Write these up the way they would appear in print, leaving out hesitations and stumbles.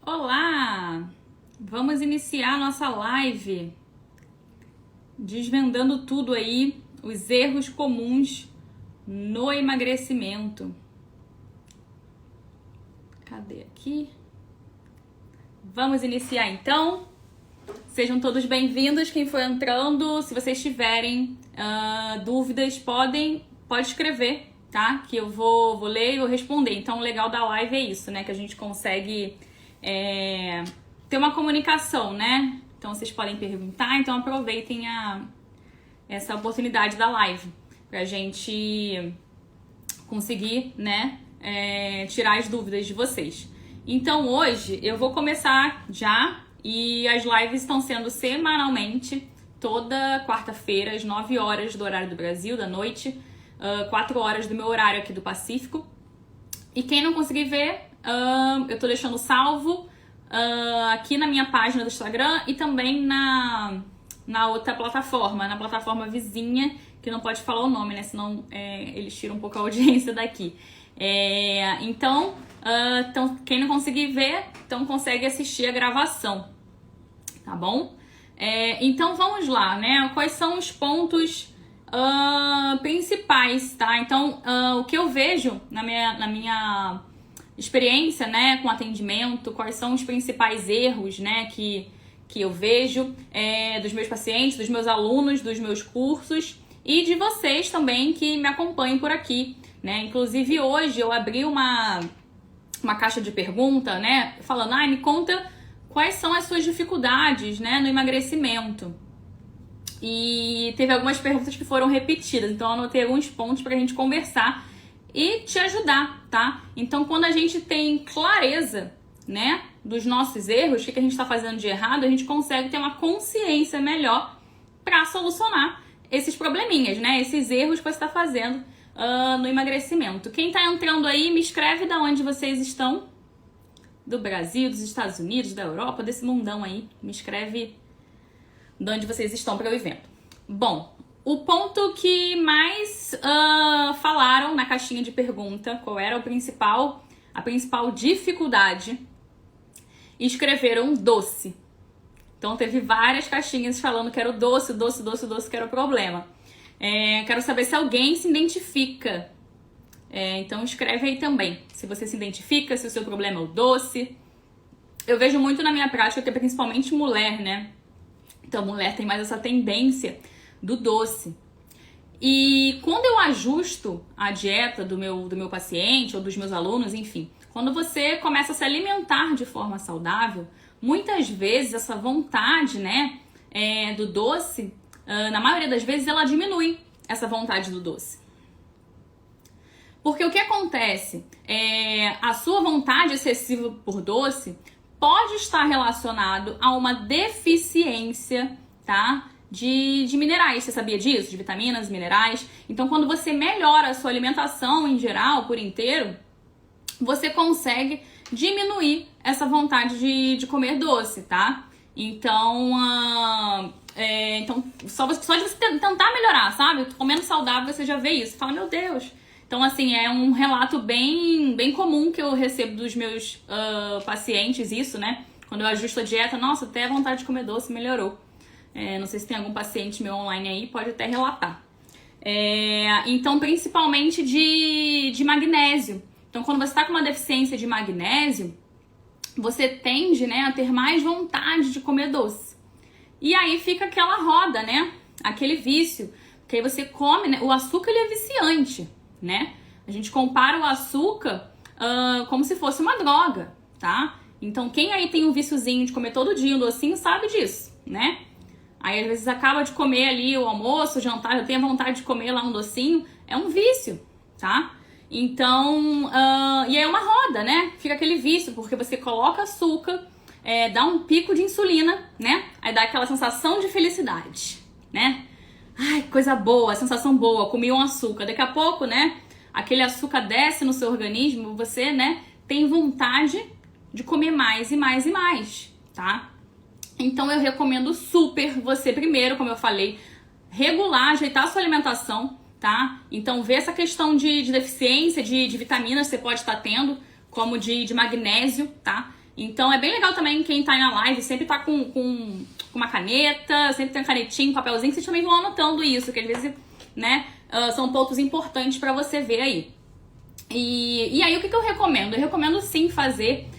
Olá! Vamos iniciar nossa live desvendando tudo aí, os erros comuns no emagrecimento. Cadê aqui? Vamos iniciar então. Sejam todos bem-vindos, quem for entrando. Se vocês tiverem dúvidas, pode escrever, tá? Que eu vou ler e vou responder. Então, o legal da live é isso, né? Que a gente consegue ter uma comunicação, né? Então, vocês podem perguntar. Então, aproveitem essa oportunidade da live pra gente conseguir, né? Tirar as dúvidas de vocês. Então, hoje eu vou começar já. E as lives estão sendo semanalmente, toda quarta-feira, às 9 horas do horário do Brasil, da noite, 4 horas do meu horário aqui do Pacífico. E quem não conseguir ver, eu tô deixando salvo aqui na minha página do Instagram e também na outra plataforma, na plataforma vizinha, que não pode falar o nome, né? Senão eles tiram um pouco a audiência daqui. Então, quem não conseguir ver, então consegue assistir a gravação, tá bom? Então vamos lá, né? Quais são os pontos principais, tá? Então, o que eu vejo na minha experiência, né, com atendimento, quais são os principais erros, né, que eu vejo dos meus pacientes, dos meus alunos, dos meus cursos e de vocês também que me acompanham por aqui, né? Inclusive hoje eu abri uma caixa de pergunta, né, falando, me conta quais são as suas dificuldades, né, no emagrecimento. E teve algumas perguntas que foram repetidas, então eu anotei alguns pontos pra gente conversar e te ajudar, tá? Então, quando a gente tem clareza, né, dos nossos erros, o que a gente tá fazendo de errado, a gente consegue ter uma consciência melhor pra solucionar esses probleminhas, né, esses erros que você tá fazendo no emagrecimento. Quem tá entrando aí, me escreve de onde vocês estão. Do Brasil, dos Estados Unidos, da Europa, desse mundão aí. Me escreve de onde vocês estão para eu ir vendo. Bom, o ponto que mais falaram na caixinha de pergunta, qual era a principal dificuldade, escreveram doce. Então teve várias caixinhas falando que era o doce que era o problema. Quero saber se alguém se identifica. Então escreve aí também. Se você se identifica, se o seu problema é o doce. Eu vejo muito na minha prática que é principalmente mulher, né? Então mulher tem mais essa tendência do doce. E quando eu ajusto a dieta do meu paciente ou dos meus alunos, enfim, quando você começa a se alimentar de forma saudável, muitas vezes essa vontade, né, do doce, na maioria das vezes ela diminui essa vontade do doce. Porque o que acontece? A sua vontade excessiva por doce pode estar relacionado a uma deficiência, tá? De minerais. Você sabia disso? De vitaminas, minerais. Então, quando você melhora a sua alimentação em geral, por inteiro, você consegue diminuir essa vontade de comer doce, tá? Então, só de você tentar melhorar, sabe? Comendo saudável, você já vê isso. Você fala, meu Deus. Então, assim, é um relato bem comum que eu recebo dos meus pacientes, isso, né? Quando eu ajusto a dieta, nossa, até a vontade de comer doce melhorou. Não sei se tem algum paciente meu online aí, pode até relatar. Então, principalmente de magnésio. Então, quando você está com uma deficiência de magnésio, você tende, né, a ter mais vontade de comer doce. E aí fica aquela roda, né? Aquele vício. Porque aí você come, né? O açúcar, ele é viciante, né? A gente compara o açúcar como se fosse uma droga, tá? Então, quem aí tem um viciozinho de comer todo dia um docinho sabe disso, né? Aí, às vezes, acaba de comer ali o almoço, o jantar, eu tenho vontade de comer lá um docinho, é um vício, tá? Então, e aí é uma roda, né? Fica aquele vício, porque você coloca açúcar, dá um pico de insulina, né? Aí dá aquela sensação de felicidade, né? Ai, coisa boa, sensação boa, comi um açúcar. Daqui a pouco, né, aquele açúcar desce no seu organismo, você, né, tem vontade de comer mais e mais e mais, tá? Então eu recomendo super você primeiro, como eu falei, regular, ajeitar a sua alimentação, tá? Então ver essa questão de deficiência de vitaminas que você pode estar tendo, como de magnésio, tá? Então é bem legal também quem tá aí na live sempre tá com uma caneta, sempre tem uma canetinha, um papelzinho, vocês também vão anotando isso, que às vezes, né, são pontos importantes pra você ver aí. E aí o que eu recomendo? Eu recomendo sim fazer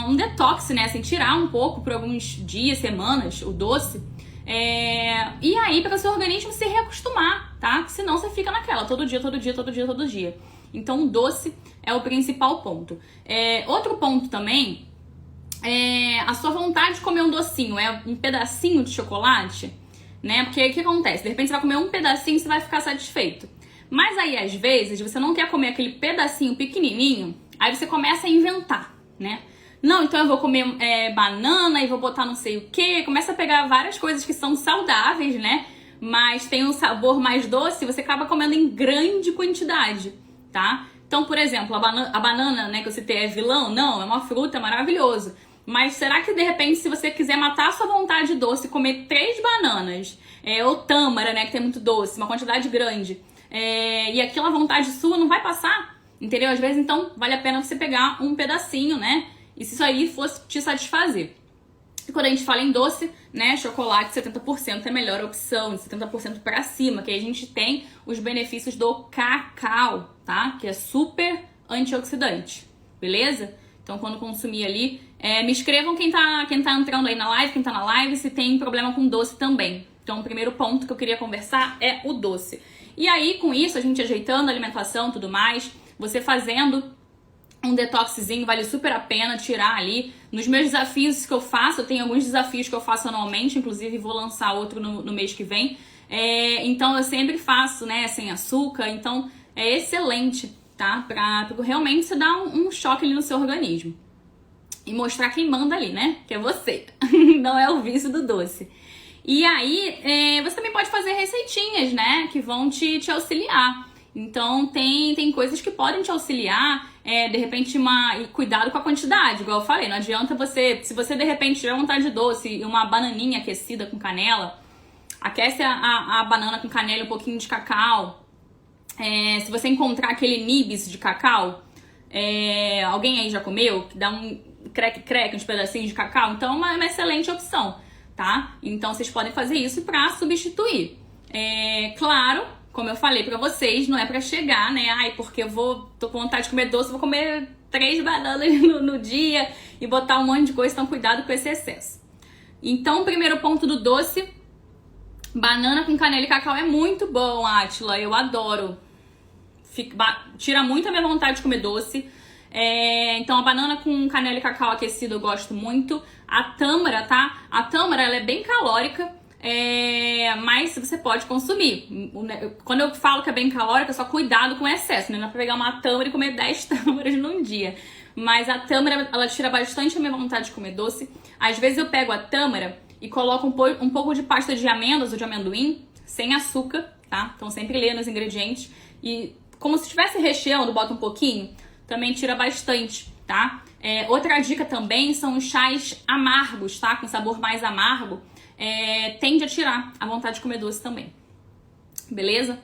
um detox, né, assim, tirar um pouco por alguns dias, semanas, o doce. E aí para o seu organismo se reacostumar, tá? Senão você fica naquela, todo dia, todo dia, todo dia, todo dia. Então o doce é o principal ponto. Outro ponto também é a sua vontade de comer um docinho, um pedacinho de chocolate, né? Porque o que acontece? De repente você vai comer um pedacinho e você vai ficar satisfeito. Mas aí às vezes você não quer comer aquele pedacinho pequenininho, aí você começa a inventar, né? Não, então eu vou comer banana e vou botar não sei o que. Começa a pegar várias coisas que são saudáveis, né? Mas tem um sabor mais doce, você acaba comendo em grande quantidade, tá? Então, por exemplo, a banana, né, que eu citei é vilão? Não, é uma fruta, é maravilhoso. Mas será que de repente, se você quiser matar a sua vontade doce, comer 3 bananas, ou tâmara, né, que tem muito doce, uma quantidade grande, e aquela vontade sua não vai passar, entendeu? Às vezes, então, vale a pena você pegar um pedacinho, né? E se isso aí fosse te satisfazer. E quando a gente fala em doce, né, chocolate 70% é a melhor opção, de 70% para cima, que aí a gente tem os benefícios do cacau, tá? Que é super antioxidante, beleza? Então quando consumir ali, me escrevam quem tá entrando aí na live, quem tá na live, se tem problema com doce também. Então o primeiro ponto que eu queria conversar é o doce. E aí com isso, a gente ajeitando a alimentação e tudo mais, você fazendo um detoxzinho, vale super a pena tirar ali. Nos meus desafios que eu faço, eu tenho alguns desafios que eu faço anualmente, inclusive vou lançar outro no mês que vem. Então eu sempre faço, né, sem açúcar, então é excelente, tá? Pra realmente você dar um choque ali no seu organismo. E mostrar quem manda ali, né? Que é você, não é o vício do doce. E aí, você também pode fazer receitinhas, né, que vão te auxiliar. Então tem coisas que podem te auxiliar, de repente e cuidado com a quantidade, igual eu falei, não adianta se você de repente tiver vontade de doce e uma bananinha aquecida com canela, aquece a banana com canela e um pouquinho de cacau, se você encontrar aquele nibs de cacau, alguém aí já comeu, que dá um uns pedacinhos de cacau, então é uma excelente opção, tá? Então vocês podem fazer isso pra substituir. Claro, como eu falei pra vocês, não é pra chegar, né? Porque tô com vontade de comer doce, vou comer 3 bananas no dia e botar um monte de coisa, então cuidado com esse excesso. Então, o primeiro ponto do doce, banana com canela e cacau é muito bom, Átila, eu adoro. Tira muito a minha vontade de comer doce. Então, a banana com canela e cacau aquecido eu gosto muito. A tâmara, tá? A tâmara, ela é bem calórica. Mas você pode consumir. Quando eu falo que é bem calórica, só cuidado com o excesso, né? Não é pra pegar uma tâmara e comer 10 tâmaras num dia. Mas a tâmara, ela tira bastante a minha vontade de comer doce. Às vezes eu pego a tâmara e coloco um pouco de pasta de amêndoas ou de amendoim, sem açúcar, tá? Então sempre lê nos ingredientes. E como se estivesse recheando, bota um pouquinho, também tira bastante, tá? Outra dica também são os chás amargos, tá? Com sabor mais amargo. Tende a tirar a vontade de comer doce também. Beleza?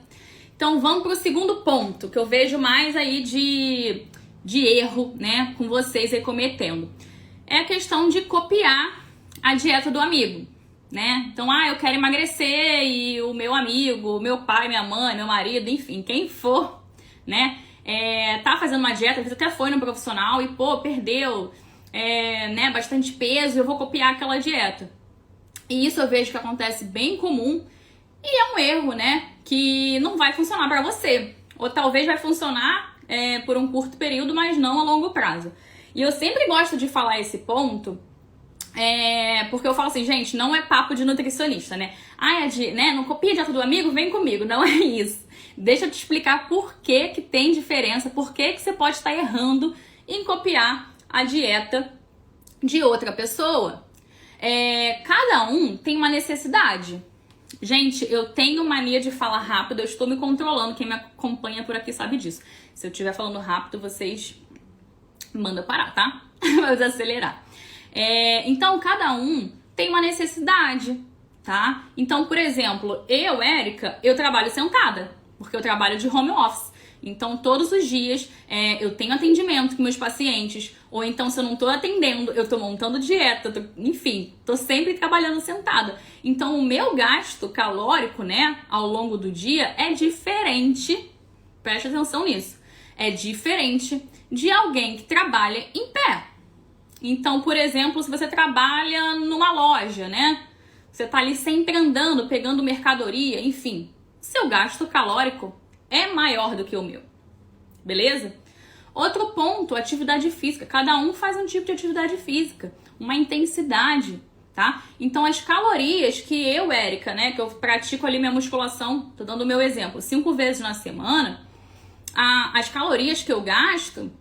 Então vamos pro segundo ponto, que eu vejo mais aí de erro, né, com vocês aí cometendo. É a questão de copiar a dieta do amigo, né? Então, eu quero emagrecer e o meu amigo, meu pai, minha mãe, meu marido, enfim, quem for, né, tá fazendo uma dieta, às vezes até foi no profissional e, perdeu, né, bastante peso, eu vou copiar aquela dieta. E isso eu vejo que acontece bem comum e é um erro, né, que não vai funcionar pra você. Ou talvez vai funcionar por um curto período, mas não a longo prazo. E eu sempre gosto de falar esse ponto, porque eu falo assim, gente, não é papo de nutricionista, né? Não copia a dieta do amigo, vem comigo. Não é isso. Deixa eu te explicar por que tem diferença, por que você pode estar errando em copiar a dieta de outra pessoa. Cada um tem uma necessidade. Gente, eu tenho mania de falar rápido, eu estou me controlando, quem me acompanha por aqui sabe disso. Se eu estiver falando rápido, vocês mandam parar, tá? Vamos acelerar. Então, cada um tem uma necessidade, tá? Então, por exemplo, Érica, eu trabalho sentada, porque eu trabalho de home office. Então, todos os dias eu tenho atendimento com meus pacientes, ou então, se eu não tô atendendo, eu tô montando dieta, enfim, tô sempre trabalhando sentada. Então, o meu gasto calórico, né, ao longo do dia é diferente, preste atenção nisso, é diferente de alguém que trabalha em pé. Então, por exemplo, se você trabalha numa loja, né, você tá ali sempre andando, pegando mercadoria, enfim, seu gasto calórico é maior do que o meu, beleza? Outro ponto, atividade física. Cada um faz um tipo de atividade física, uma intensidade, tá? Então, as calorias que eu, Érica, né, que eu pratico ali minha musculação, tô dando o meu exemplo, 5 vezes na semana, as calorias que eu gasto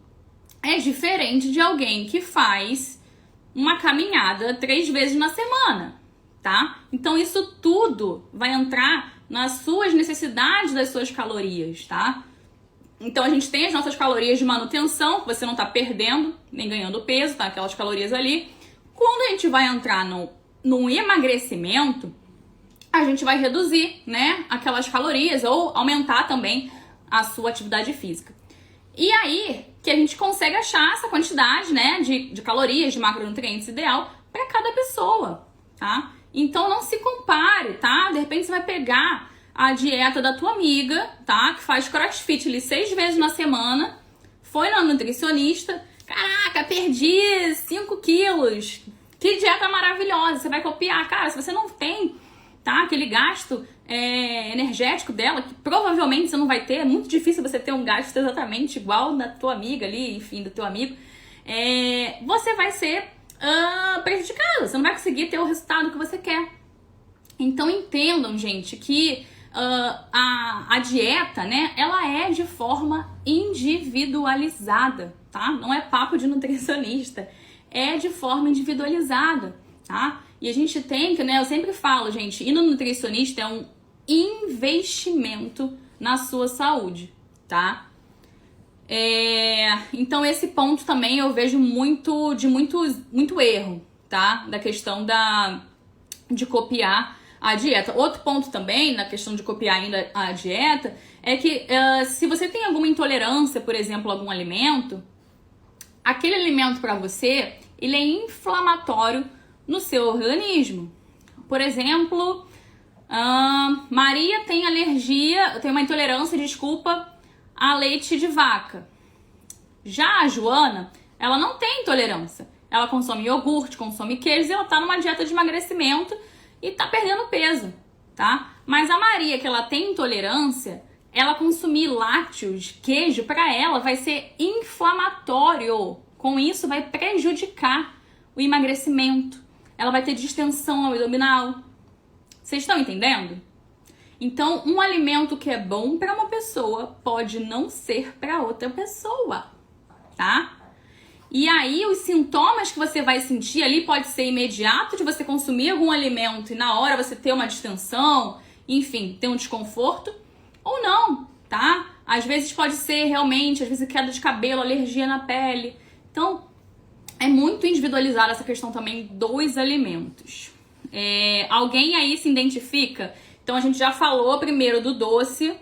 é diferente de alguém que faz uma caminhada 3 vezes na semana, tá? Então, isso tudo vai entrar nas suas necessidades das suas calorias, tá? Então, a gente tem as nossas calorias de manutenção, que você não tá perdendo, nem ganhando peso, tá? Aquelas calorias ali. Quando a gente vai entrar no emagrecimento, a gente vai reduzir, né, aquelas calorias ou aumentar também a sua atividade física. E aí que a gente consegue achar essa quantidade, né, de calorias, de macronutrientes ideal para cada pessoa, tá? Então, não se compare, tá? De repente, você vai pegar a dieta da tua amiga, tá? Que faz crossfit ali 6 vezes na semana, foi na nutricionista, caraca, perdi 5 quilos, que dieta maravilhosa, você vai copiar. Cara, se você não tem, tá, aquele gasto energético dela, que provavelmente você não vai ter, é muito difícil você ter um gasto exatamente igual da tua amiga ali, enfim, do teu amigo, você vai ser prejudicado, você não vai conseguir ter o resultado que você quer. Então entendam, gente, que a dieta, né, ela é de forma individualizada, tá? Não é papo de nutricionista, é de forma individualizada, tá? E a gente tem que, né, eu sempre falo, gente, ir no nutricionista é um investimento na sua saúde, tá? Então esse ponto também eu vejo muito erro, tá? Da questão de copiar a dieta. Outro ponto também, na questão de copiar ainda a dieta, é que se você tem alguma intolerância, por exemplo, a algum alimento, aquele alimento para você, ele é inflamatório no seu organismo. Por exemplo, Maria tem tem uma intolerância, a leite de vaca. Já a Joana, ela não tem intolerância. Ela consome iogurte, consome queijo e ela tá numa dieta de emagrecimento e tá perdendo peso, tá? Mas a Maria, que ela tem intolerância, ela consumir lácteos, queijo, para ela vai ser inflamatório. Com isso, vai prejudicar o emagrecimento. Ela vai ter distensão abdominal. Vocês estão entendendo? Então, um alimento que é bom para uma pessoa pode não ser para outra pessoa, tá? E aí, os sintomas que você vai sentir ali pode ser imediato de você consumir algum alimento e na hora você ter uma distensão, enfim, ter um desconforto, ou não, tá? Às vezes pode ser realmente, às vezes queda de cabelo, alergia na pele. Então, é muito individualizada essa questão também dos alimentos. Alguém aí se identifica? Então, a gente já falou primeiro do doce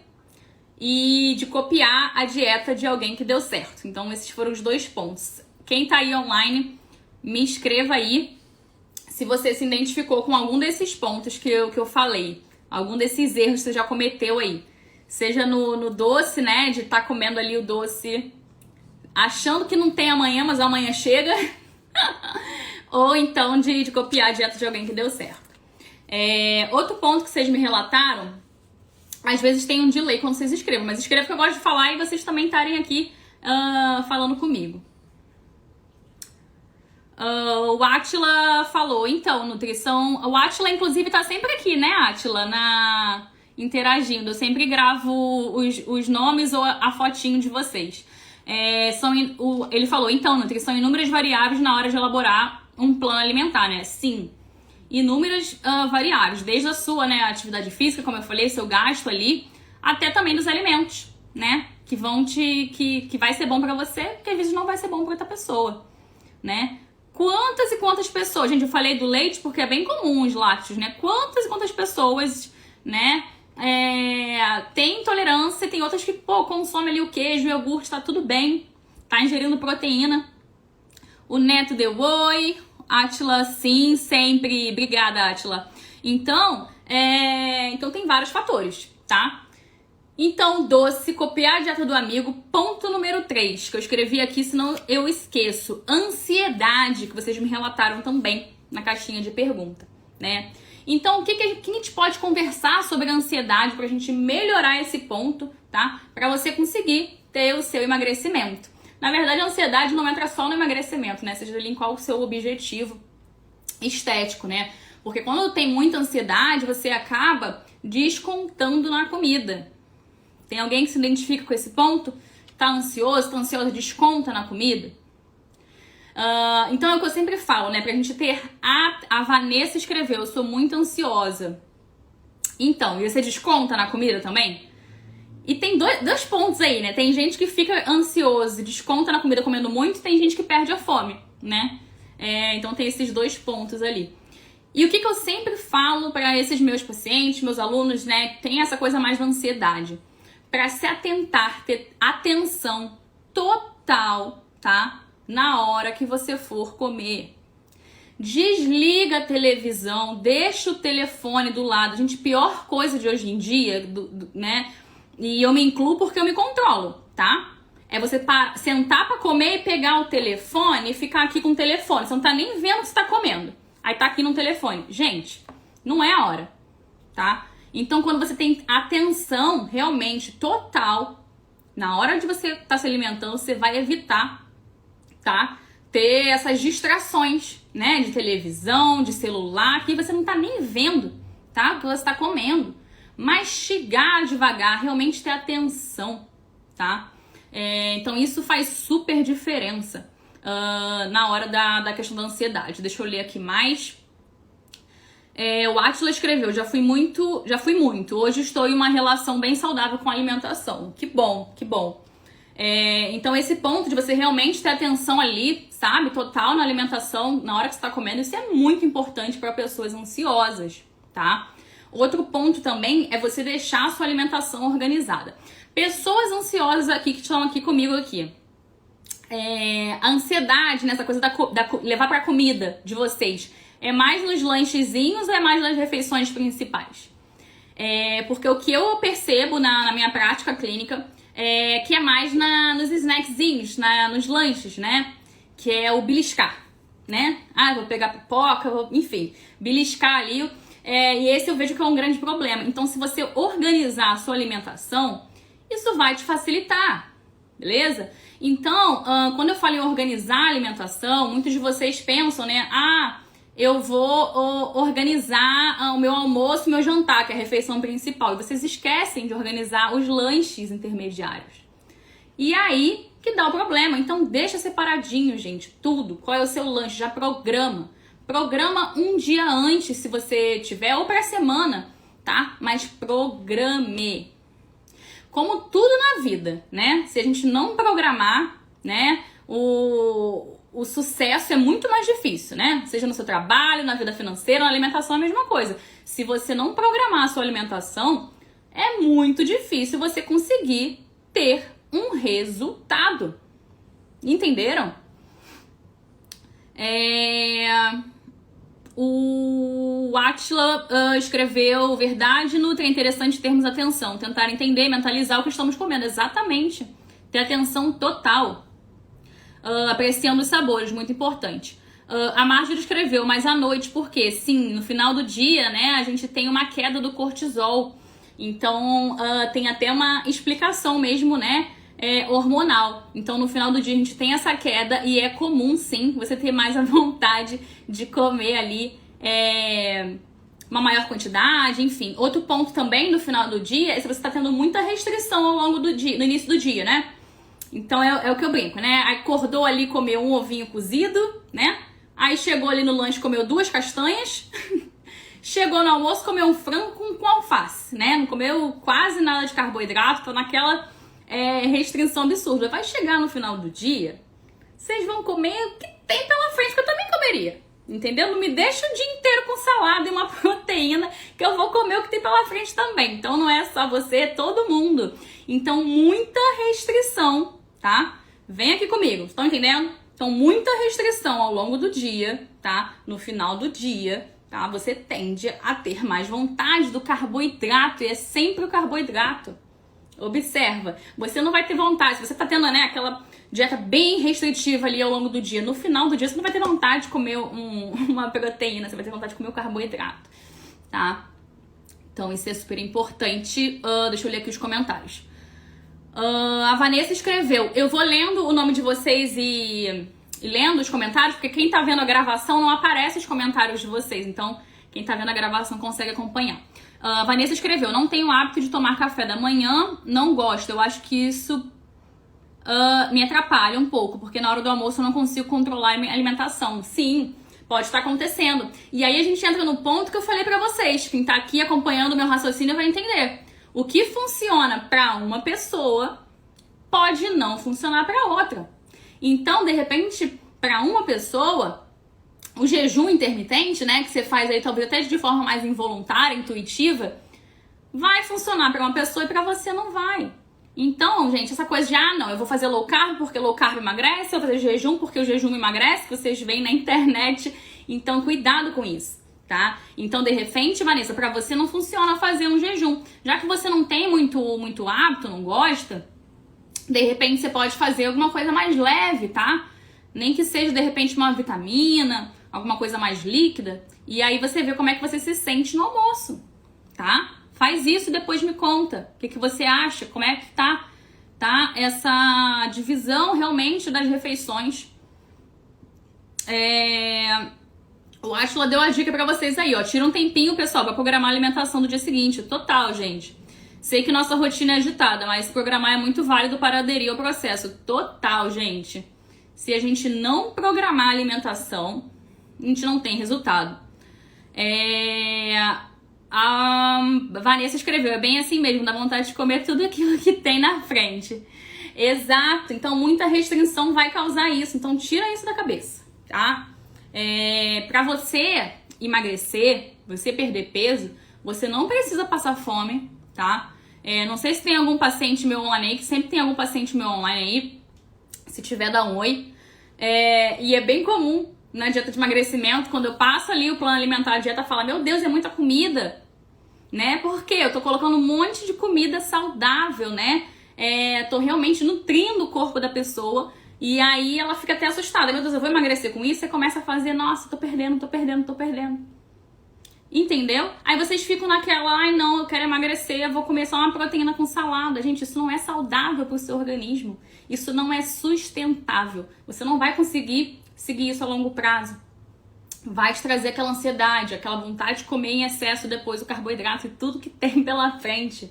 e de copiar a dieta de alguém que deu certo. Então, esses foram os 2 pontos. Quem tá aí online, me escreva aí se você se identificou com algum desses pontos que eu falei. Algum desses erros que você já cometeu aí. Seja no doce, né, de estar comendo ali o doce achando que não tem amanhã, mas amanhã chega. Ou então de copiar a dieta de alguém que deu certo. Outro ponto que vocês me relataram, às vezes tem um delay quando vocês escrevam, mas escreva que eu gosto de falar e vocês também estarem aqui falando comigo. O Átila falou, então, nutrição... O Átila, inclusive, tá sempre aqui, né, Átila? Interagindo. Eu sempre gravo os nomes ou a fotinho de vocês. Ele falou, então, nutrição, inúmeras variáveis na hora de elaborar um plano alimentar, né? Sim, inúmeras variáveis. Desde a sua, né, atividade física, como eu falei, seu gasto ali, até também dos alimentos, né? Que vai ser bom pra você, que às vezes não vai ser bom pra outra pessoa, né? Quantas e quantas pessoas, gente, eu falei do leite porque é bem comum os lácteos, né? Quantas e quantas pessoas, né, tem intolerância, tem outras que, consome ali o queijo, o iogurte, tá tudo bem, tá ingerindo proteína. O Neto deu oi, Átila, sim, sempre, obrigada, Átila. Então tem vários fatores, tá? Então, doce, copiar a dieta do amigo. Ponto número 3, que eu escrevi aqui, senão eu esqueço. Ansiedade, que vocês me relataram também na caixinha de pergunta, né? Então, o que a gente pode conversar sobre a ansiedade pra gente melhorar esse ponto, tá? Pra você conseguir ter o seu emagrecimento. Na verdade, a ansiedade não entra só no emagrecimento, né? Seja ali em qual o seu objetivo estético, né? Porque quando tem muita ansiedade, você acaba descontando na comida. Tem alguém que se identifica com esse ponto? Tá ansiosa, desconta na comida? Então é o que eu sempre falo, né? Pra gente ter... A Vanessa escreveu, eu sou muito ansiosa. Então, e você desconta na comida também? E tem dois pontos aí, né? Tem gente que fica ansioso e desconta na comida comendo muito, e tem gente que perde a fome, né? Então tem esses 2 pontos ali. E o que eu sempre falo para esses meus pacientes, meus alunos, né? Tem essa coisa mais da ansiedade. Para se atentar, ter atenção total, tá? Na hora que você for comer. Desliga a televisão, deixa o telefone do lado. Gente, pior coisa de hoje em dia, né? E eu me incluo porque eu me controlo, tá? É você sentar pra comer e pegar o telefone e ficar aqui com o telefone. Você não tá nem vendo o que você tá comendo. Aí tá aqui no telefone. Gente, não é a hora, tá? Então, quando você tem atenção realmente total, na hora de você estar se alimentando, você vai evitar, tá? Ter essas distrações, né? De televisão, de celular, que você não tá nem vendo, tá? O que você tá comendo. Mastigar devagar, realmente ter atenção, tá? Então, isso faz super diferença na hora da questão da ansiedade. Deixa eu ler aqui mais. O Átila escreveu, já fui muito. Hoje estou em uma relação bem saudável com a alimentação. Que bom, que bom. Então esse ponto de você realmente ter atenção ali, sabe, total na alimentação, na hora que você está comendo, isso é muito importante para pessoas ansiosas, tá? Outro ponto também é você deixar a sua alimentação organizada. Pessoas ansiosas aqui que estão aqui comigo aqui. A ansiedade nessa coisa da levar para comida de vocês. É mais nos lanchezinhos ou é mais nas refeições principais? Porque o que eu percebo na minha prática clínica é que é mais nos snackzinhos, nos lanches, né? Que é o beliscar, né? Vou pegar pipoca, enfim, beliscar ali. E esse eu vejo que é um grande problema. Então, se você organizar a sua alimentação, isso vai te facilitar, beleza? Então, quando eu falo em organizar a alimentação, muitos de vocês pensam, né? Eu vou organizar o meu almoço e meu jantar, que é a refeição principal. E vocês esquecem de organizar os lanches intermediários. E aí que dá o problema. Então deixa separadinho, gente, tudo. Qual é o seu lanche? Já programa. Programa um dia antes, se você tiver, ou pra semana, tá? Mas programe. Como tudo na vida, né? Se a gente não programar, né? O sucesso é muito mais difícil, né? Seja no seu trabalho, na vida financeira, na alimentação é a mesma coisa. Se você não programar a sua alimentação, é muito difícil você conseguir ter um resultado. Entenderam? O Átila escreveu: verdade, Nutri, é interessante termos atenção, tentar entender, mentalizar o que estamos comendo. Exatamente. Ter atenção total. Apreciando os sabores, muito importante. A Marjorie escreveu, mas à noite, por quê? Sim, no final do dia, né, a gente tem uma queda do cortisol. Então, tem até uma explicação mesmo, né, hormonal. Então, no final do dia, a gente tem essa queda e é comum, sim, você ter mais a vontade de comer ali uma maior quantidade, enfim. Outro ponto também no final do dia é se você está tendo muita restrição ao longo do dia, no início do dia, né? Então é o que eu brinco, né? Acordou ali, comeu um ovinho cozido, né? Aí chegou ali no lanche, comeu 2 castanhas. Chegou no almoço, comeu um frango com alface, né? Não comeu quase nada de carboidrato, tá naquela restrição absurda. Vai chegar no final do dia, vocês vão comer o que tem pela frente, que eu também comeria. Entendeu? Não me deixa o dia inteiro com salada e uma proteína. proteína, que eu vou comer o que tem pela frente também. Então não é só você, é todo mundo. Então muita restrição, tá? Vem aqui comigo, estão entendendo? Então muita restrição ao longo do dia, tá? No final do dia, tá? Você tende a ter mais vontade do carboidrato, e é sempre o carboidrato. Observa, você não vai ter vontade, se você tá tendo, né, aquela dieta bem restritiva ali ao longo do dia, no final do dia você não vai ter vontade de comer uma proteína, você vai ter vontade de comer o carboidrato, tá? Então isso é super importante. Deixa eu ler aqui os comentários. A Vanessa escreveu, eu vou lendo o nome de vocês e lendo os comentários, porque quem tá vendo a gravação não aparece os comentários de vocês, então quem tá vendo a gravação consegue acompanhar. Vanessa escreveu, não tenho o hábito de tomar café da manhã, não gosto, eu acho que isso me atrapalha um pouco, porque na hora do almoço eu não consigo controlar a minha alimentação. Sim, pode estar acontecendo. E aí a gente entra no ponto que eu falei pra vocês, quem tá aqui acompanhando o meu raciocínio vai entender. O que funciona pra uma pessoa pode não funcionar pra outra. Então, de repente, pra uma pessoa, o jejum intermitente, né, que você faz aí talvez até de forma mais involuntária, intuitiva, vai funcionar pra uma pessoa e pra você não vai. Então, gente, essa coisa de, não, eu vou fazer low carb porque low carb emagrece, eu vou fazer jejum porque o jejum emagrece, que vocês veem na internet. Então, cuidado com isso, tá? Então, de repente, Vanessa, pra você não funciona fazer um jejum. Já que você não tem muito hábito, não gosta, de repente você pode fazer alguma coisa mais leve, tá? Nem que seja, de repente, uma vitamina, alguma coisa mais líquida. E aí você vê como é que você se sente no almoço, tá? Faz isso e depois me conta. O que você acha? Como é que tá essa divisão realmente das refeições? O Átila deu a dica pra vocês aí, ó. Tira um tempinho, pessoal, pra programar a alimentação do dia seguinte. Total, gente. Sei que nossa rotina é agitada, mas programar é muito válido para aderir ao processo. Total, gente. Se a gente não programar a alimentação, a gente não tem resultado. A Vanessa escreveu, é bem assim mesmo, dá vontade de comer tudo aquilo que tem na frente. Exato, então muita restrição vai causar isso, então tira isso da cabeça, tá? Pra você emagrecer, você perder peso, você não precisa passar fome, tá? Não sei se tem algum paciente meu online aí, que sempre tem algum paciente meu online aí, se tiver, dá um oi. E é bem comum na dieta de emagrecimento, quando eu passo ali o plano alimentar, a dieta fala, meu Deus, é muita comida, né? Porque eu tô colocando um monte de comida saudável, né? Tô realmente nutrindo o corpo da pessoa, e aí ela fica até assustada, meu Deus, eu vou emagrecer com isso, você começa a fazer, nossa, tô perdendo. Entendeu? Aí vocês ficam naquela, ai não, eu quero emagrecer, eu vou comer só uma proteína com salada. Gente, isso não é saudável pro seu organismo, isso não é sustentável, você não vai conseguir seguir isso a longo prazo. Vai te trazer aquela ansiedade, aquela vontade de comer em excesso depois o carboidrato e tudo que tem pela frente,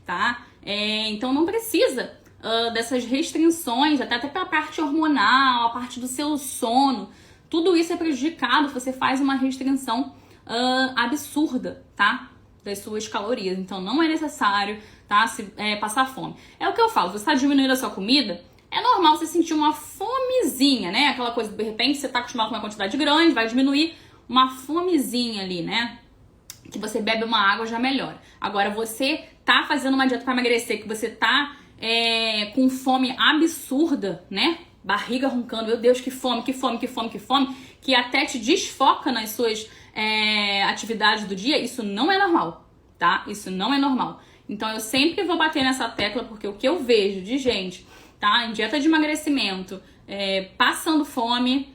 tá? Então não precisa dessas restrições, até pela parte hormonal, a parte do seu sono. Tudo isso é prejudicado se você faz uma restrição absurda, tá? Das suas calorias. Então não é necessário, tá? Passar fome. É o que eu falo, você está diminuindo a sua comida, é normal você sentir uma fomezinha, né? Aquela coisa, de repente, você tá acostumado com uma quantidade grande, vai diminuir uma fomezinha ali, né? Que você bebe uma água, já melhora. Agora, você tá fazendo uma dieta pra emagrecer, que você tá com fome absurda, né? Barriga roncando, meu Deus, que fome, que até te desfoca nas suas atividades do dia, isso não é normal, tá? Isso não é normal. Então, eu sempre vou bater nessa tecla, porque o que eu vejo de gente, tá, em dieta de emagrecimento, passando fome,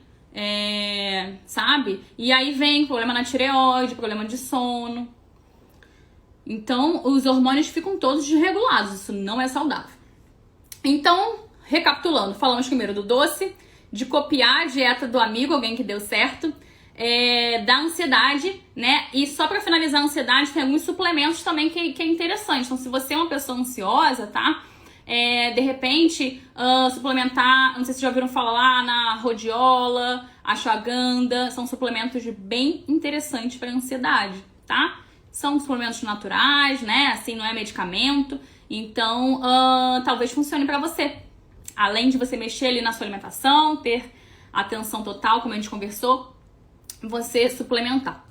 sabe? E aí vem problema na tireoide, problema de sono. Então, os hormônios ficam todos desregulados, isso não é saudável. Então, recapitulando, falamos primeiro do doce, de copiar a dieta do amigo, alguém que deu certo, da ansiedade, né? E só pra finalizar a ansiedade, tem alguns suplementos também que é interessante. Então, se você é uma pessoa ansiosa, tá? De repente, suplementar, não sei se já ouviram falar lá na rhodiola, ashwagandha, são suplementos bem interessantes para ansiedade, tá? São suplementos naturais, né? Assim, não é medicamento, então talvez funcione para você. Além de você mexer ali na sua alimentação, ter atenção total, como a gente conversou, você suplementar.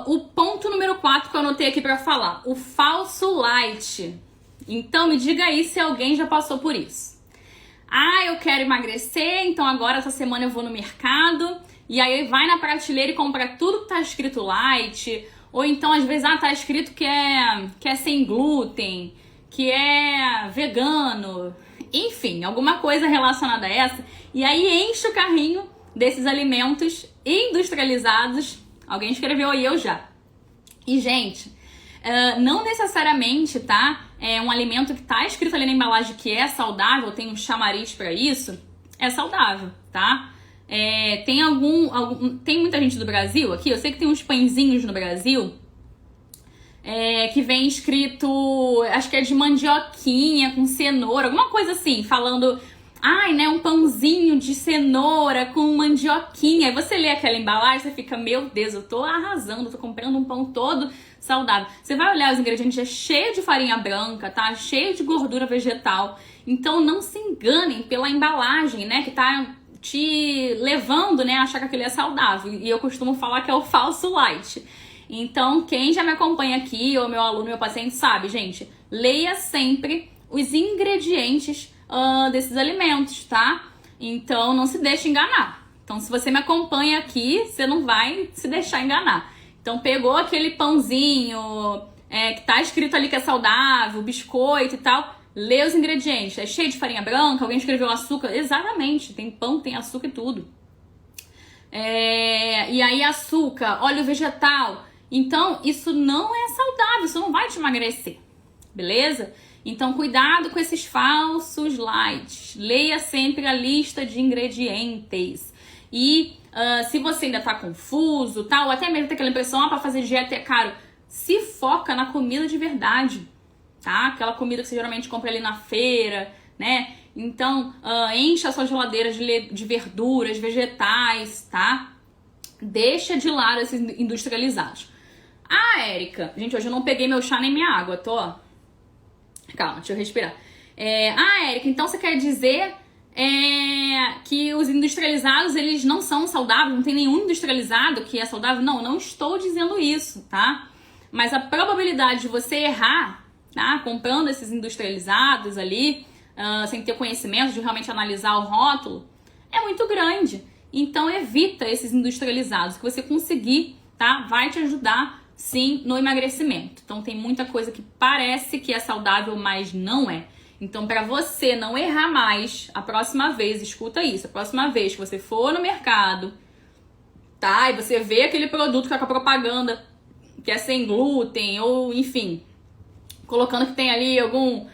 O ponto número 4 que eu anotei aqui pra falar, o falso light. Então me diga aí se alguém já passou por isso. Eu quero emagrecer, então agora essa semana eu vou no mercado e aí vai na prateleira e compra tudo que tá escrito light, ou então às vezes tá escrito que é sem glúten, que é vegano, enfim, alguma coisa relacionada a essa, e aí enche o carrinho desses alimentos industrializados. Alguém escreveu aí, eu já. E gente, não necessariamente, tá? É um alimento que tá escrito ali na embalagem que é saudável, tem um chamariz pra isso, é saudável, tá? Tem muita gente do Brasil aqui, eu sei que tem uns pãezinhos no Brasil que vem escrito, acho que é de mandioquinha com cenoura, alguma coisa assim, falando, um pãozinho de cenoura com mandioquinha. Aí você lê aquela embalagem, você fica, meu Deus, eu tô arrasando, tô comprando um pão todo saudável. Você vai olhar os ingredientes, é cheio de farinha branca, tá? Cheio de gordura vegetal. Então não se enganem pela embalagem, né? Que tá te levando, né, a achar que aquilo é saudável. E eu costumo falar que é o falso light. Então, quem já me acompanha aqui, ou meu aluno, meu paciente, sabe, gente, leia sempre os ingredientes desses alimentos, tá? Então, não se deixe enganar. Então, se você me acompanha aqui, você não vai se deixar enganar. Então, pegou aquele pãozinho que tá escrito ali que é saudável, biscoito e tal, lê os ingredientes. É cheio de farinha branca, alguém escreveu açúcar. Exatamente, tem pão, tem açúcar e tudo. E aí açúcar, óleo vegetal. Então, isso não é saudável, isso não vai te emagrecer, beleza? Então, cuidado com esses falsos lights. Leia sempre a lista de ingredientes. E se você ainda tá confuso, tá? Ou até mesmo tem aquela impressão, para fazer dieta é caro, se foca na comida de verdade, tá? Aquela comida que você geralmente compra ali na feira, né? Então, enche a sua geladeira de verduras, vegetais, tá? Deixa de lado esses industrializados. Érica, gente, hoje eu não peguei meu chá nem minha água, tô... Calma, deixa eu respirar. Érica, então você quer dizer que os industrializados, eles não são saudáveis? Não tem nenhum industrializado que é saudável? Não, não estou dizendo isso, tá? Mas a probabilidade de você errar, tá? Comprando esses industrializados ali, sem ter conhecimento de realmente analisar o rótulo, é muito grande. Então evita esses industrializados. O que você conseguir, tá? Vai te ajudar, sim, no emagrecimento. Então tem muita coisa que parece que é saudável, mas não é. Então, para você não errar mais, a próxima vez, escuta isso, a próxima vez que você for no mercado, tá? E você vê aquele produto que tá com a propaganda que é sem glúten, ou enfim, colocando que tem ali algum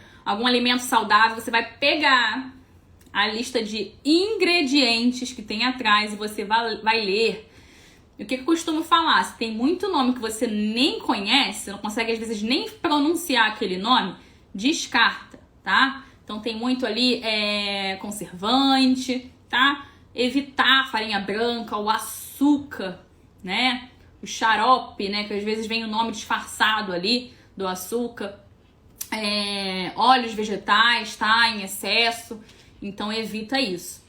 alimento saudável, você vai pegar a lista de ingredientes que tem atrás e você vai ler. E o que eu costumo falar? Se tem muito nome que você nem conhece, não consegue às vezes nem pronunciar aquele nome, descarta, tá? Então tem muito ali conservante, tá? Evitar farinha branca, o açúcar, né? O xarope, né? Que às vezes vem o nome disfarçado ali do açúcar. Óleos vegetais, tá? Em excesso. Então evita isso.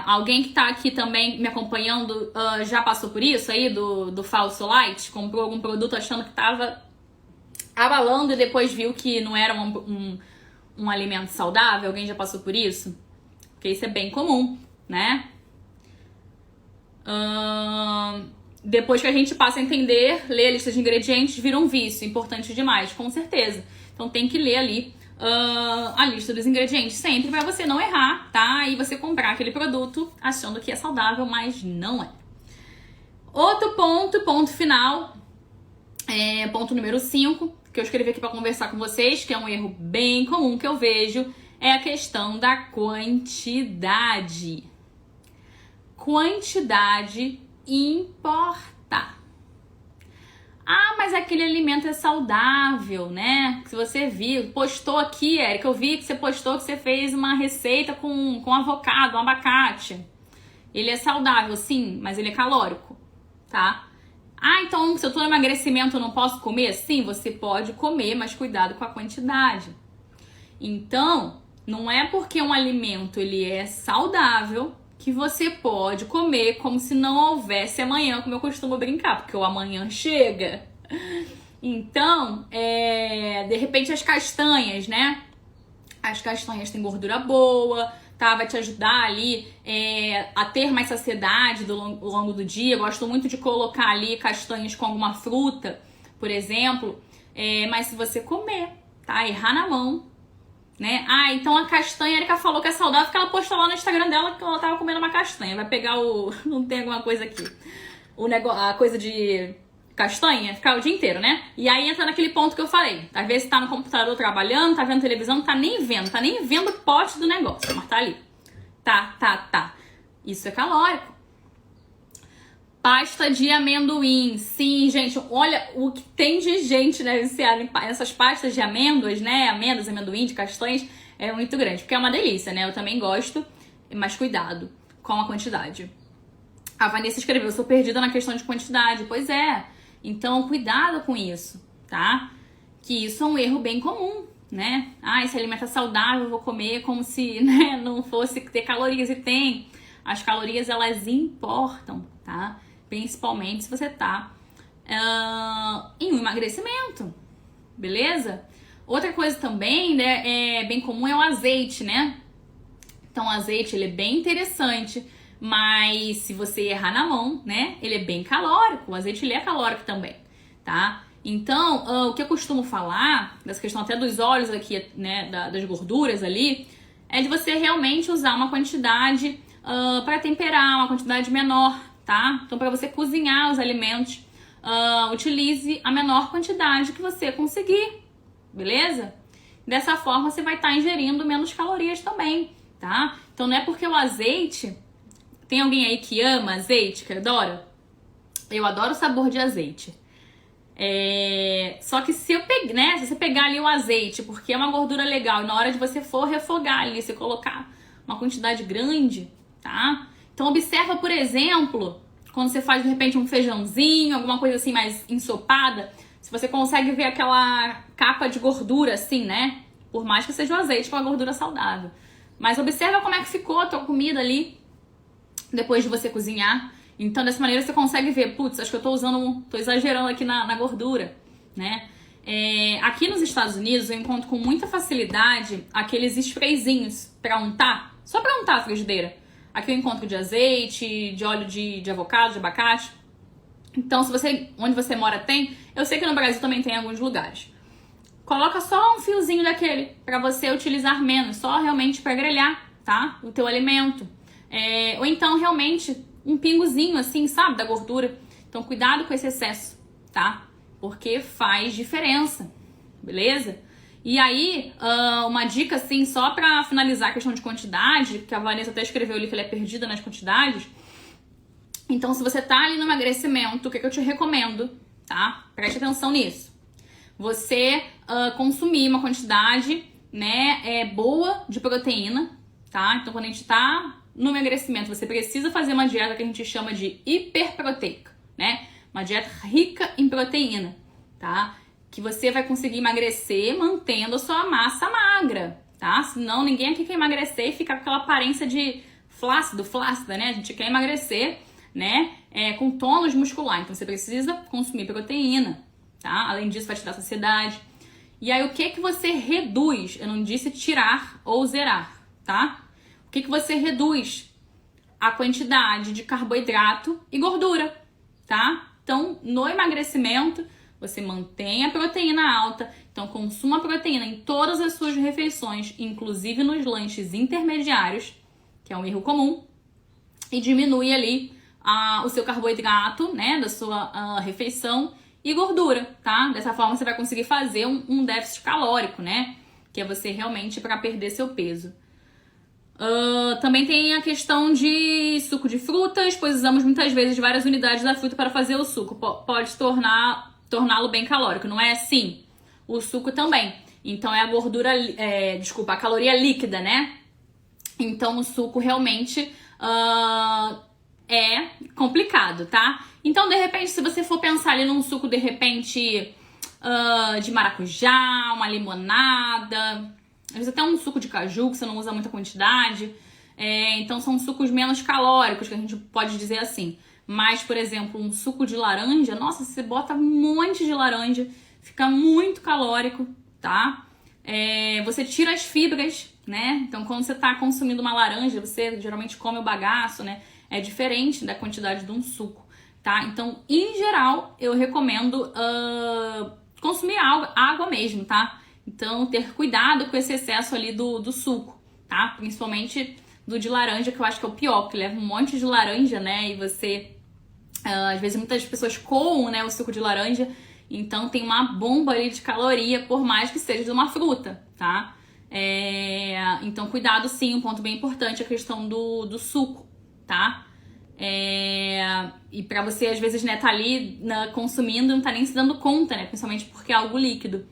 Alguém que tá aqui também me acompanhando já passou por isso aí do falso light? Comprou algum produto achando que tava abalando e depois viu que não era um alimento saudável? Alguém já passou por isso? Porque isso é bem comum, né? Depois que a gente passa a entender, ler a lista de ingredientes, vira um vício, importante demais, com certeza. Então tem que ler ali a lista dos ingredientes sempre para você não errar, tá? E você comprar aquele produto achando que é saudável, mas não é. Outro ponto final, ponto número 5, que eu escrevi aqui para conversar com vocês, que é um erro bem comum que eu vejo, é a questão da quantidade. Quantidade importa. Mas aquele alimento é saudável, né? Se você viu, postou aqui, Érica, eu vi que você postou que você fez uma receita com avocado, um abacate. Ele é saudável, sim, mas ele é calórico, tá? Então se eu tô no emagrecimento eu não posso comer? Sim, você pode comer, mas cuidado com a quantidade. Então, não é porque um alimento ele é saudável que você pode comer como se não houvesse amanhã, como eu costumo brincar, porque o amanhã chega. Então, de repente as castanhas, né? As castanhas têm gordura boa, tá? Vai te ajudar ali a ter mais saciedade ao longo do dia. Eu gosto muito de colocar ali castanhas com alguma fruta, por exemplo. Mas se você comer, tá? Errar na mão, né? Ah, então a castanha, a Erika falou que é saudável porque ela postou lá no Instagram dela que ela tava comendo uma castanha. Vai pegar o... Não tem alguma coisa aqui. A coisa de castanha, ficar o dia inteiro, né? E aí entra naquele ponto que eu falei. Às vezes tá no computador trabalhando, tá vendo televisão, não tá nem vendo o pote do negócio, mas tá ali. Tá. Isso é calórico. Pasta de amendoim. Sim, gente, olha o que tem de gente, né, viciada nessas pastas de amêndoas, né? Amêndoas, amendoim, de castanhas, é muito grande. Porque é uma delícia, né? Eu também gosto, mas cuidado com a quantidade. A Vanessa escreveu, eu sou perdida na questão de quantidade. Pois é. Então, cuidado com isso, tá? Que isso é um erro bem comum, né? Ah, esse alimento é saudável, eu vou comer como se, né, não fosse ter calorias. E tem. As calorias, elas importam, tá? Principalmente se você tá em um emagrecimento, beleza? Outra coisa também, né, bem comum é o azeite, né? Então, o azeite, ele é bem interessante, mas se você errar na mão, né, ele é bem calórico. O azeite, ele é calórico também, tá? Então, o que eu costumo falar, dessa questão até dos óleos aqui, né, das gorduras ali, é de você realmente usar uma quantidade para temperar, uma quantidade menor, tá? Então, para você cozinhar os alimentos, utilize a menor quantidade que você conseguir, beleza? Dessa forma, você vai estar ingerindo menos calorias também, tá? Então, não é porque o azeite... Tem alguém aí que ama azeite, que adora? Eu adoro o sabor de azeite. Só que se você pegar ali o azeite, porque é uma gordura legal, e na hora de você for refogar ali, você colocar uma quantidade grande, tá? Então observa, por exemplo, quando você faz de repente um feijãozinho, alguma coisa assim mais ensopada, se você consegue ver aquela capa de gordura assim, né? Por mais que seja o azeite com a gordura saudável. Mas observa como é que ficou a tua comida ali depois de você cozinhar. Então, dessa maneira, você consegue ver, putz, acho que eu tô exagerando aqui na gordura, né? Aqui nos Estados Unidos, eu encontro com muita facilidade aqueles sprayzinhos pra untar, só pra untar a frigideira. Aqui eu encontro de azeite, de óleo de avocado, de abacate. Então, onde você mora tem, eu sei que no Brasil também tem em alguns lugares. Coloca só um fiozinho daquele pra você utilizar menos, só realmente pra grelhar, tá? O teu alimento. Ou então, realmente, um pingozinho, assim, sabe, da gordura. Então, cuidado com esse excesso, tá? Porque faz diferença, beleza? E aí, uma dica, assim, só pra finalizar a questão de quantidade, que a Vanessa até escreveu ali que ela é perdida nas quantidades. Então, se você tá ali no emagrecimento, o que eu te recomendo, tá? Preste atenção nisso. Você consumir uma quantidade, né, boa de proteína, tá? Então, quando a gente tá no emagrecimento, você precisa fazer uma dieta que a gente chama de hiperproteica, né? Uma dieta rica em proteína, tá? Que você vai conseguir emagrecer mantendo a sua massa magra, tá? Senão ninguém aqui quer emagrecer e ficar com aquela aparência de flácida, né? A gente quer emagrecer, né? Com tônus muscular. Então você precisa consumir proteína, tá? Além disso, vai te dar saciedade. E aí, o que você reduz? Eu não disse tirar ou zerar, tá? O que você reduz? A quantidade de carboidrato e gordura, tá? Então, no emagrecimento, você mantém a proteína alta. Então, consuma proteína em todas as suas refeições, inclusive nos lanches intermediários, que é um erro comum, e diminui ali o seu carboidrato, né, da sua refeição e gordura, tá? Dessa forma, você vai conseguir fazer um déficit calórico, né? Que é você realmente para perder seu peso. Também tem a questão de suco de frutas, pois usamos muitas vezes várias unidades da fruta para fazer o suco. Pode torná-lo bem calórico, não é assim? O suco também. Então é a gordura, a caloria líquida, né? Então o suco realmente é complicado, tá? Então, de repente, se você for pensar ali num suco, de repente, de maracujá, uma limonada, às vezes até um suco de caju, que você não usa muita quantidade, Então são sucos menos calóricos, que a gente pode dizer assim. Mas, por exemplo, um suco de laranja, nossa, você bota um monte de laranja, fica muito calórico, tá? Você tira as fibras, né? Então, quando você tá consumindo uma laranja, você geralmente come o bagaço, né? É diferente da quantidade de um suco, tá? Então, em geral, eu recomendo consumir água mesmo, tá? Então, ter cuidado com esse excesso ali do suco, tá? Principalmente do de laranja, que eu acho que é o pior, porque leva um monte de laranja, né? E você, às vezes, muitas pessoas coam, né, o suco de laranja, então tem uma bomba ali de caloria, por mais que seja de uma fruta, tá? Então, cuidado sim, um ponto bem importante é a questão do suco, tá? E pra você, às vezes, né, tá ali consumindo e não tá nem se dando conta, né? Principalmente porque é algo líquido.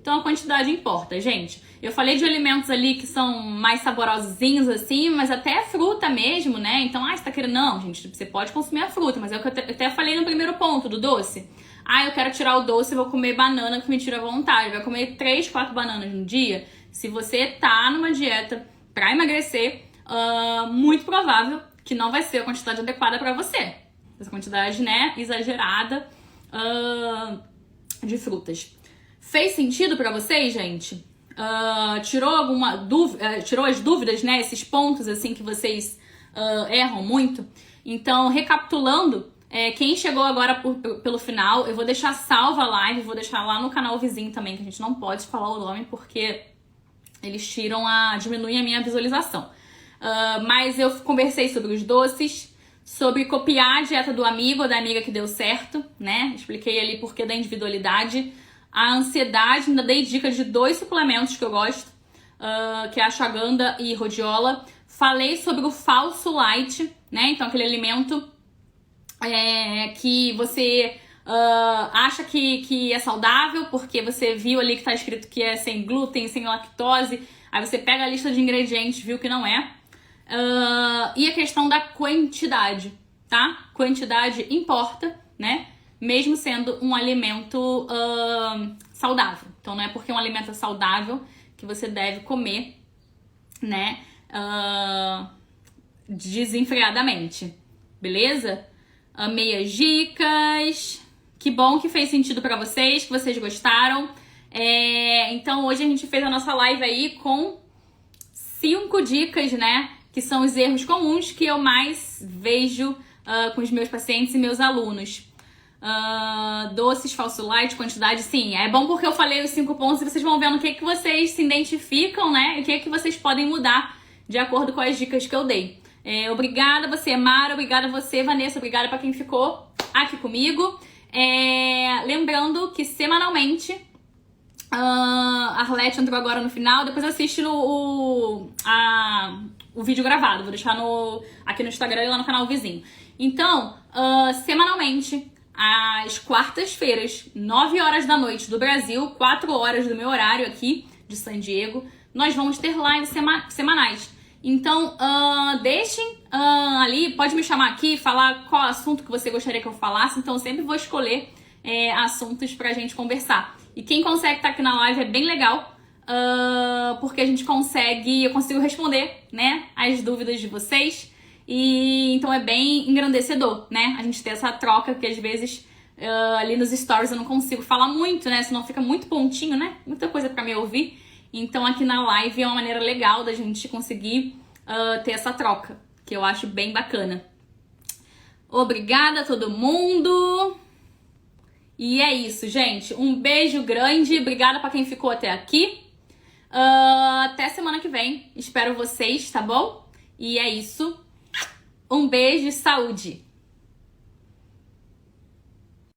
Então a quantidade importa, gente. Eu falei de alimentos ali que são mais saborosinhos assim, mas até fruta mesmo, né? Então, você tá querendo... Não, gente, você pode consumir a fruta, mas é o que eu até falei no primeiro ponto do doce. Eu quero tirar o doce e vou comer banana que me tira a vontade. Vai comer 3, 4 bananas no dia. Se você tá numa dieta pra emagrecer, muito provável que não vai ser a quantidade adequada pra você. Essa quantidade, né, exagerada de frutas. Fez sentido pra vocês, gente? Tirou alguma dúvida, tirou as dúvidas, né? Esses pontos assim que vocês erram muito. Então, recapitulando, quem chegou agora pelo final, eu vou deixar salva a live, vou deixar lá no canal vizinho também, que a gente não pode falar o nome porque eles diminuem a minha visualização. Mas eu conversei sobre os doces, sobre copiar a dieta do amigo ou da amiga que deu certo, né? Expliquei ali por que da individualidade. A ansiedade, ainda dei dica de 2 suplementos que eu gosto, que é a ashwagandha e rhodiola. Falei sobre o falso light, né? Então, aquele alimento que você acha que é saudável, porque você viu ali que tá escrito que é sem glúten, sem lactose. Aí você pega a lista de ingredientes, viu que não é. E a questão da quantidade, tá? Quantidade importa, né? Mesmo sendo um alimento saudável. Então, não é porque um alimento é saudável que você deve comer, né, desenfreadamente. Beleza? Amei as dicas. Que bom que fez sentido pra vocês, que vocês gostaram. Então, hoje a gente fez a nossa live aí com 5 dicas, né, que são os erros comuns que eu mais vejo com os meus pacientes e meus alunos. Doces, falso light, quantidade, sim. É bom porque eu falei os 5 pontos e vocês vão vendo o que vocês se identificam, né? E o que vocês podem mudar de acordo com as dicas que eu dei. Obrigada você, Mara. Obrigada você, Vanessa. Obrigada pra quem ficou aqui comigo. Lembrando que semanalmente a Arlete entrou agora no final. Depois assiste o vídeo gravado. Vou deixar aqui no Instagram e lá no canal vizinho. Então, semanalmente, às quartas-feiras, 9 horas da noite do Brasil, 4 horas do meu horário aqui de San Diego, nós vamos ter lives semanais. Então, deixem ali, pode me chamar aqui, falar qual assunto que você gostaria que eu falasse. Então, eu sempre vou escolher assuntos pra gente conversar. E quem consegue estar aqui na live é bem legal, porque eu consigo responder, né, as dúvidas de vocês. E então é bem engrandecedor, né? A gente ter essa troca, que às vezes ali nos stories eu não consigo falar muito, né? Senão fica muito pontinho, né? Muita coisa pra me ouvir. Então aqui na live é uma maneira legal da gente conseguir ter essa troca, que eu acho bem bacana. Obrigada a todo mundo! E é isso, gente. Um beijo grande. Obrigada pra quem ficou até aqui. Até semana que vem. Espero vocês, tá bom? E é isso. Um beijo e saúde!